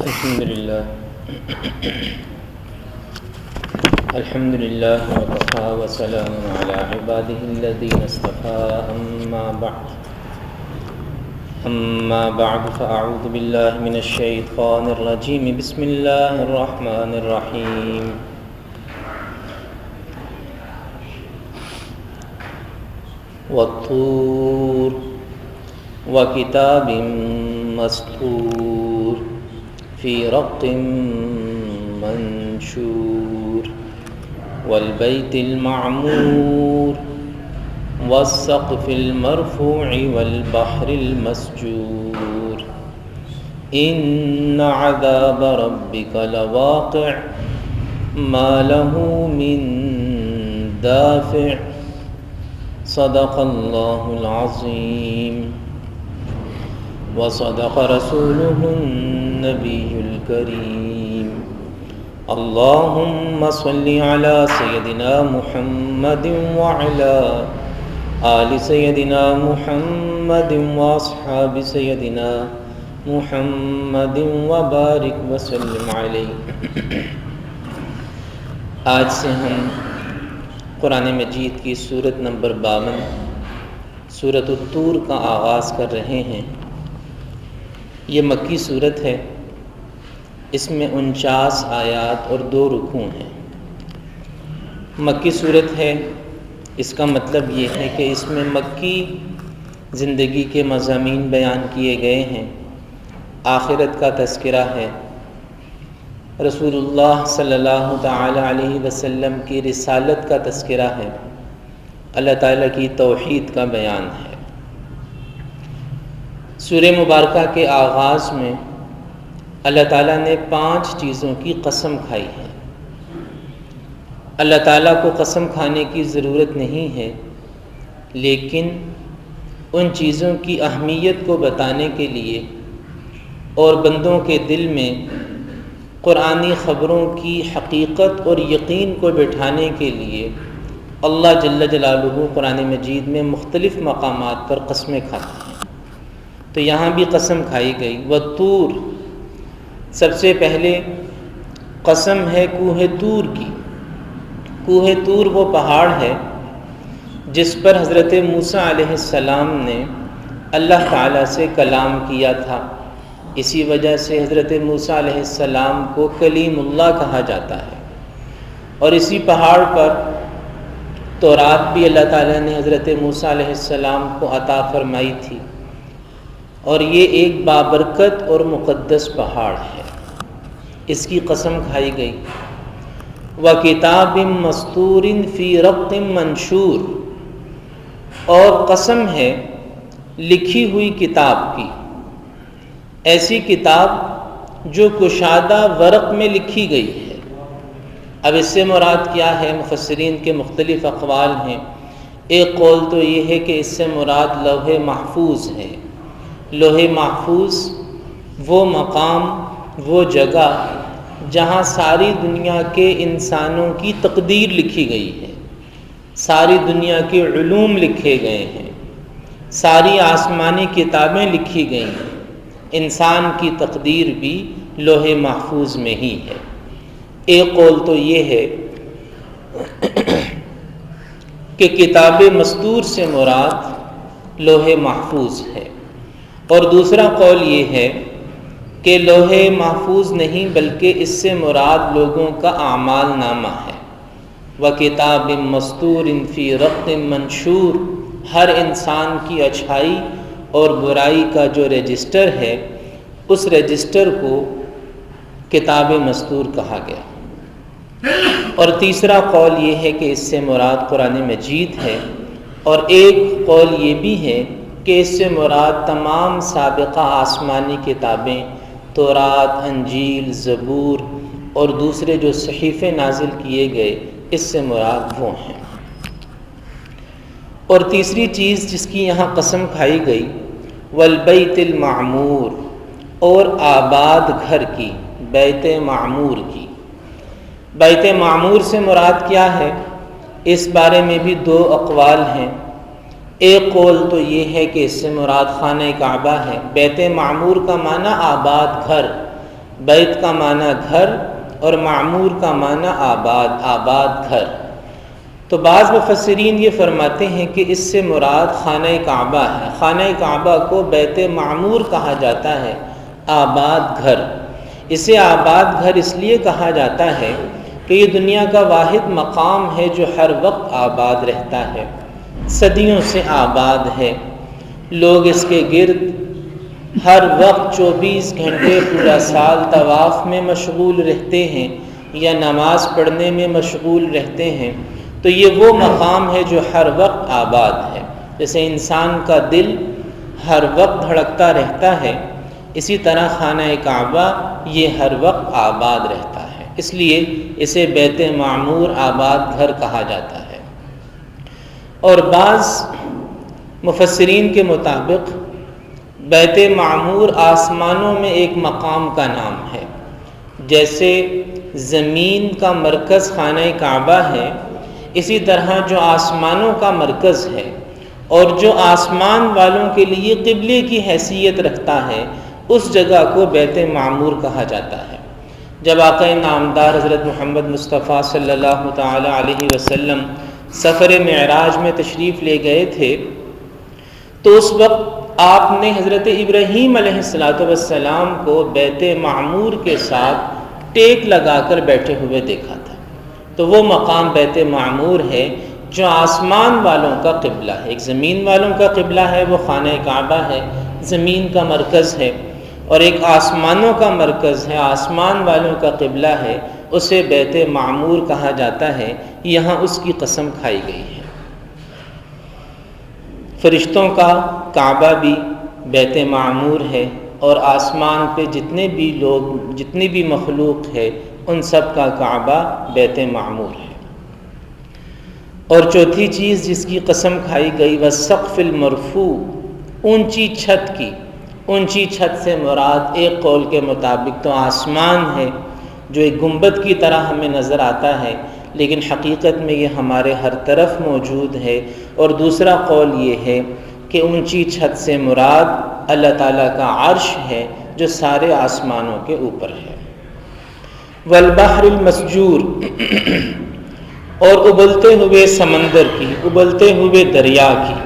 الحمد لله وكفى وسلام على عباده الذين اصطفى أما بعد فأعوذ بالله من الشيطان الرجيم بسم الله الرحمن الرحيم والطور وكتاب مسطور في رق منشور والبيت المعمور والسقف المرفوع والبحر المسجور إن عذاب ربك لواقع ما له من دافع صدق الله العظيم وصدق رسوله النبي الكريم اللهم صل على سيدنا محمد وعلى آل سيدنا محمد وأصحاب سيدنا محمد وبارك وسلم عليه۔ آج سے ہم قرآن مجید کی سورت نمبر 52 سورۃ الطور کا آغاز کر رہے ہیں۔ یہ مکی سورت ہے، اس میں 49 آیات اور 2 رکوع ہیں۔ مکی صورت ہے، اس کا مطلب یہ ہے کہ اس میں مکی زندگی کے مضامین بیان کیے گئے ہیں، آخرت کا تذکرہ ہے، رسول اللہ صلی اللہ تعالی علیہ وسلم کی رسالت کا تذکرہ ہے، اللہ تعالیٰ کی توحید کا بیان ہے۔ سورہ مبارکہ کے آغاز میں اللہ تعالیٰ نے 5 چیزوں کی قسم کھائی ہے۔ اللہ تعالیٰ کو قسم کھانے کی ضرورت نہیں ہے، لیکن ان چیزوں کی اہمیت کو بتانے کے لیے اور بندوں کے دل میں قرآنی خبروں کی حقیقت اور یقین کو بٹھانے کے لیے اللہ جل جلالہ قرآن مجید میں مختلف مقامات پر قسمیں کھاتے ہیں۔ تو یہاں بھی قسم کھائی گئی۔ والطور، سب سے پہلے قسم ہے کوہ طور کی۔ کوہ طور وہ پہاڑ ہے جس پر حضرت موسیٰ علیہ السلام نے اللہ تعالیٰ سے کلام کیا تھا، اسی وجہ سے حضرت موسیٰ علیہ السلام کو کلیم اللہ کہا جاتا ہے۔ اور اسی پہاڑ پر تورات بھی اللہ تعالیٰ نے حضرت موسیٰ علیہ السلام کو عطا فرمائی تھی، اور یہ ایک بابرکت اور مقدس پہاڑ ہے، اس کی قسم کھائی گئی۔ وَكِتَابٍ مَّسْطُورٍ فِي رَقٍّ مَّنشُورٍ، اور قسم ہے لکھی ہوئی کتاب کی، ایسی کتاب جو کشادہ ورق میں لکھی گئی ہے۔ اب اس سے مراد کیا ہے؟ مفسرین کے مختلف اقوال ہیں۔ ایک قول تو یہ ہے کہ اس سے مراد لوح محفوظ ہے۔ لوح محفوظ وہ مقام، وہ جگہ جہاں ساری دنیا کے انسانوں کی تقدیر لکھی گئی ہے، ساری دنیا کے علوم لکھے گئے ہیں، ساری آسمانی کتابیں لکھی گئی ہیں، انسان کی تقدیر بھی لوح محفوظ میں ہی ہے۔ ایک قول تو یہ ہے کہ کتاب مسطور سے مراد لوح محفوظ ہے، اور دوسرا قول یہ ہے کہ لوح محفوظ نہیں بلکہ اس سے مراد لوگوں کا اعمال نامہ ہے۔ وَكِتَابٍ مَّسْطُورٍ فِي رَقٍّ مَّنشُورٍ، ہر انسان کی اچھائی اور برائی کا جو رجسٹر ہے، اس رجسٹر کو کتاب مسطور کہا گیا۔ اور تیسرا قول یہ ہے کہ اس سے مراد قرآن مجید ہے، اور ایک قول یہ بھی ہے کہ اس سے مراد تمام سابقہ آسمانی کتابیں، تورات، انجیل، زبور اور دوسرے جو صحیفے نازل کیے گئے، اس سے مراد وہ ہیں۔ اور تیسری چیز جس کی یہاں قسم کھائی گئی، والبیت المعمور، اور آباد گھر کی، بیت معمور کی۔ بیت معمور سے مراد کیا ہے؟ اس بارے میں بھی 2 اقوال ہیں۔ ایک قول تو یہ ہے کہ اس سے مراد خانہ کعبہ ہے۔ بیت معمور کا معنی آباد گھر، بیت کا معنی گھر اور معمور کا معنی آباد، آباد گھر۔ تو بعض مفسرین یہ فرماتے ہیں کہ اس سے مراد خانہ کعبہ ہے۔ خانہ کعبہ کو بیت معمور کہا جاتا ہے، آباد گھر۔ اسے آباد گھر اس لیے کہا جاتا ہے کہ یہ دنیا کا واحد مقام ہے جو ہر وقت آباد رہتا ہے، صدیوں سے آباد ہے۔ لوگ اس کے گرد ہر وقت 24 گھنٹے پورا سال طواف میں مشغول رہتے ہیں یا نماز پڑھنے میں مشغول رہتے ہیں۔ تو یہ وہ مقام ہے جو ہر وقت آباد ہے۔ جیسے انسان کا دل ہر وقت دھڑکتا رہتا ہے، اسی طرح خانہ کعبہ یہ ہر وقت آباد رہتا ہے، اس لیے اسے بیت معمور، آباد گھر کہا جاتا ہے۔ اور بعض مفسرین کے مطابق بیت معمور آسمانوں میں ایک مقام کا نام ہے۔ جیسے زمین کا مرکز خانہ کعبہ ہے، اسی طرح جو آسمانوں کا مرکز ہے اور جو آسمان والوں کے لیے قبلے کی حیثیت رکھتا ہے، اس جگہ کو بیت معمور کہا جاتا ہے۔ جب آقا نامدار حضرت محمد مصطفیٰ صلی اللہ تعالی علیہ وسلم سفر معراج میں تشریف لے گئے تھے تو اس وقت آپ نے حضرت ابراہیم علیہ السلام کو بیت معمور کے ساتھ ٹیک لگا کر بیٹھے ہوئے دیکھا تھا۔ تو وہ مقام بیت معمور ہے جو آسمان والوں کا قبلہ ہے۔ ایک زمین والوں کا قبلہ ہے، وہ خانہ کعبہ ہے، زمین کا مرکز ہے، اور ایک آسمانوں کا مرکز ہے، آسمان والوں کا قبلہ ہے، اسے بیت معمور کہا جاتا ہے۔ یہاں اس کی قسم کھائی گئی ہے۔ فرشتوں کا کعبہ بھی بیت معمور ہے، اور آسمان پہ جتنے بھی لوگ، جتنی بھی مخلوق ہے، ان سب کا کعبہ بیت معمور ہے۔ اور چوتھی چیز جس کی قسم کھائی گئی، والسقف المرفوع، اونچی چھت کی۔ اونچی چھت سے مراد ایک قول کے مطابق تو آسمان ہے جو ایک گنبد کی طرح ہمیں نظر آتا ہے، لیکن حقیقت میں یہ ہمارے ہر طرف موجود ہے۔ اور دوسرا قول یہ ہے کہ اونچی چھت سے مراد اللہ تعالیٰ کا عرش ہے جو سارے آسمانوں کے اوپر ہے۔ والبحر المسجور، اور ابلتے ہوئے سمندر کی، ابلتے ہوئے دریا کی۔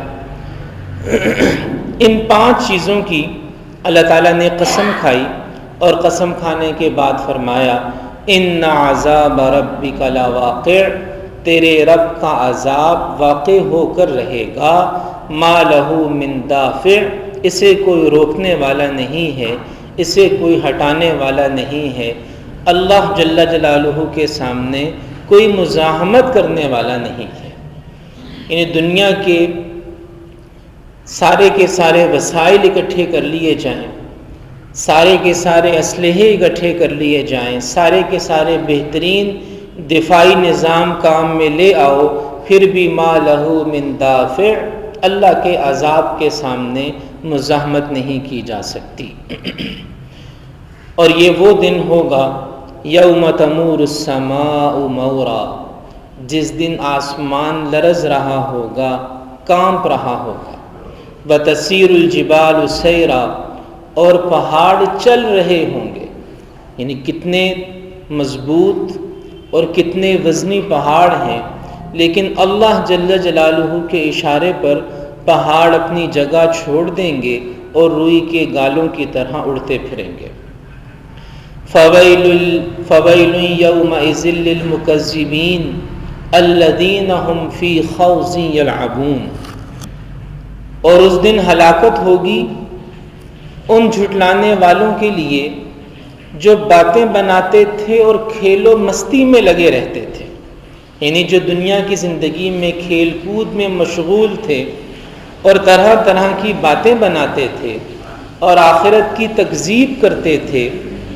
ان 5 چیزوں کی اللہ تعالیٰ نے قسم کھائی، اور قسم کھانے کے بعد فرمایا ان عذاب ربک لواقع، تیرے رب کا عذاب واقع ہو کر رہے گا، ما لہ من دافع، اسے کوئی روکنے والا نہیں ہے، اسے کوئی ہٹانے والا نہیں ہے۔ اللہ جل جلالہ کے سامنے کوئی مزاحمت کرنے والا نہیں ہے۔ یعنی دنیا کے سارے وسائل اکٹھے کر لیے جائیں، سارے کے سارے اسلحے اکٹھے کر لیے جائیں، سارے کے سارے بہترین دفاعی نظام کام میں لے آؤ، پھر بھی ما لہ من دافع، اللہ کے عذاب کے سامنے مزاحمت نہیں کی جا سکتی۔ اور یہ وہ دن ہوگا یوم تمور السماء مورا، جس دن آسمان لرز رہا ہوگا، کانپ رہا ہوگا، وتسیر الجبال سیرا، اور پہاڑ چل رہے ہوں گے۔ یعنی کتنے مضبوط اور کتنے وزنی پہاڑ ہیں، لیکن اللہ جل جلالہ کے اشارے پر پہاڑ اپنی جگہ چھوڑ دیں گے اور روئی کے گالوں کی طرح اڑتے پھریں گے۔ فویل یومئذ للمکذبین الذین هم فی خوض یلعبون، اور اس دن ہلاکت ہوگی ان جھٹلانے والوں کے لیے جو باتیں بناتے تھے اور کھیل و مستی میں لگے رہتے تھے۔ یعنی جو دنیا کی زندگی میں کھیل کود میں مشغول تھے اور طرح طرح کی باتیں بناتے تھے اور آخرت کی تکذیب کرتے تھے،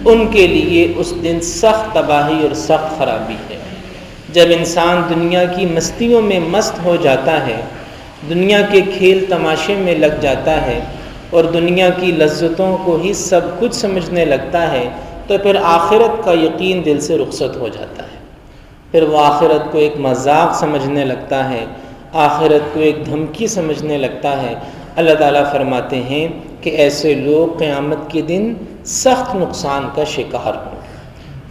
ان کے لیے اس دن سخت تباہی اور سخت خرابی ہے۔ جب انسان دنیا کی مستیوں میں مست ہو جاتا ہے، دنیا کے کھیل تماشے میں لگ جاتا ہے اور دنیا کی لذتوں کو ہی سب کچھ سمجھنے لگتا ہے، تو پھر آخرت کا یقین دل سے رخصت ہو جاتا ہے۔ پھر وہ آخرت کو ایک مذاق سمجھنے لگتا ہے، آخرت کو ایک دھمکی سمجھنے لگتا ہے۔ اللہ تعالیٰ فرماتے ہیں کہ ایسے لوگ قیامت کے دن سخت نقصان کا شکار ہوں۔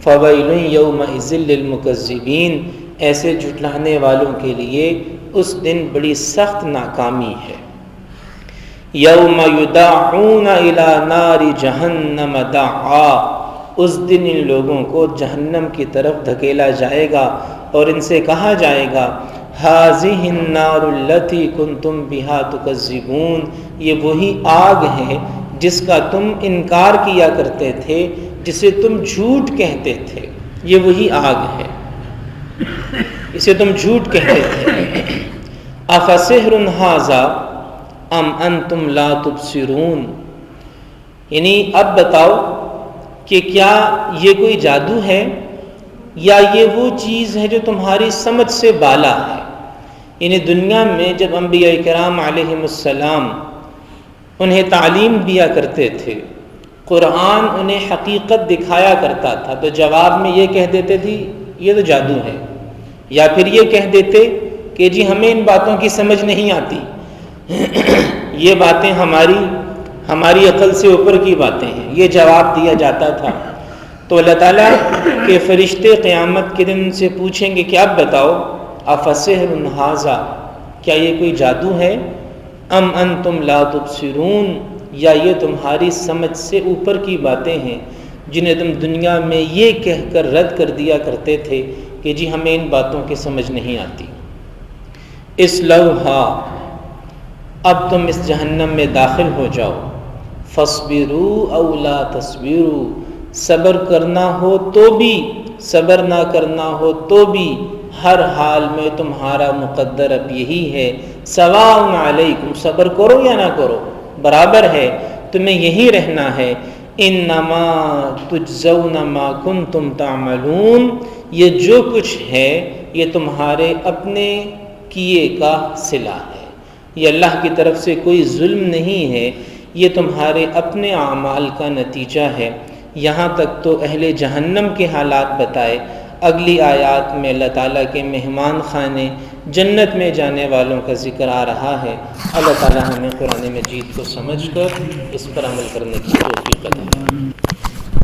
فویل یومئذ للمکذبین، ایسے جھٹلانے والوں کے لیے اس دن بڑی سخت ناکامی ہے۔ یوم یدعون الی نار جہنم دعا، اس دن ان لوگوں کو جہنم کی طرف دھکیلا جائے گا اور ان سے کہا جائے گا ھذہ النار التی کنتم بہا تکذبون، یہ وہی آگ ہے جس کا تم انکار کیا کرتے تھے، جسے تم جھوٹ کہتے تھے، یہ وہی آگ ہے، اسے تم جھوٹ کہتے تھے۔ افسحر ھذا ام انتم لا تبصرون، یعنی اب بتاؤ کہ کیا یہ کوئی جادو ہے یا یہ وہ چیز ہے جو تمہاری سمجھ سے بالا ہے۔ یعنی دنیا میں جب انبیاء کرام علیہم السلام انہیں تعلیم دیا کرتے تھے، قرآن انہیں حقیقت دکھایا کرتا تھا، تو جواب میں یہ کہہ دیتے تھے یہ تو جادو ہے، یا پھر یہ کہہ دیتے کہ جی ہمیں ان باتوں کی سمجھ نہیں آتی، یہ باتیں ہماری عقل سے اوپر کی باتیں ہیں، یہ جواب دیا جاتا تھا۔ تو اللہ تعالیٰ کے فرشتے قیامت کے دن ان سے پوچھیں گے کہ اب بتاؤ افسحر ھذا، کیا یہ کوئی جادو ہے، ام انتم لا تبصرون، یا یہ تمہاری سمجھ سے اوپر کی باتیں ہیں جنہیں تم دنیا میں یہ کہہ کر رد کر دیا کرتے تھے کہ جی ہمیں ان باتوں کی سمجھ نہیں آتی۔ اصلوھا، اب تم اس جہنم میں داخل ہو جاؤ، فاصبروا او لا تصبروا، صبر کرنا ہو تو بھی، صبر نہ کرنا ہو تو بھی، ہر حال میں تمہارا مقدر اب یہی ہے، سواء علیکم، صبر کرو یا نہ کرو برابر ہے، تمہیں یہی رہنا ہے۔ انما تجزون ما کنتم تعملون، یہ جو کچھ ہے یہ تمہارے اپنے کیے کا صلہ ہے، یہ اللہ کی طرف سے کوئی ظلم نہیں ہے، یہ تمہارے اپنے اعمال کا نتیجہ ہے۔ یہاں تک تو اہل جہنم کے حالات بتائے، اگلی آیات میں اللہ تعالیٰ کے مہمان خانے جنت میں جانے والوں کا ذکر آ رہا ہے۔ اللہ تعالیٰ ہمیں قرآن مجید کو سمجھ کر اس پر عمل کرنے کی توفیق عطا فرمائے۔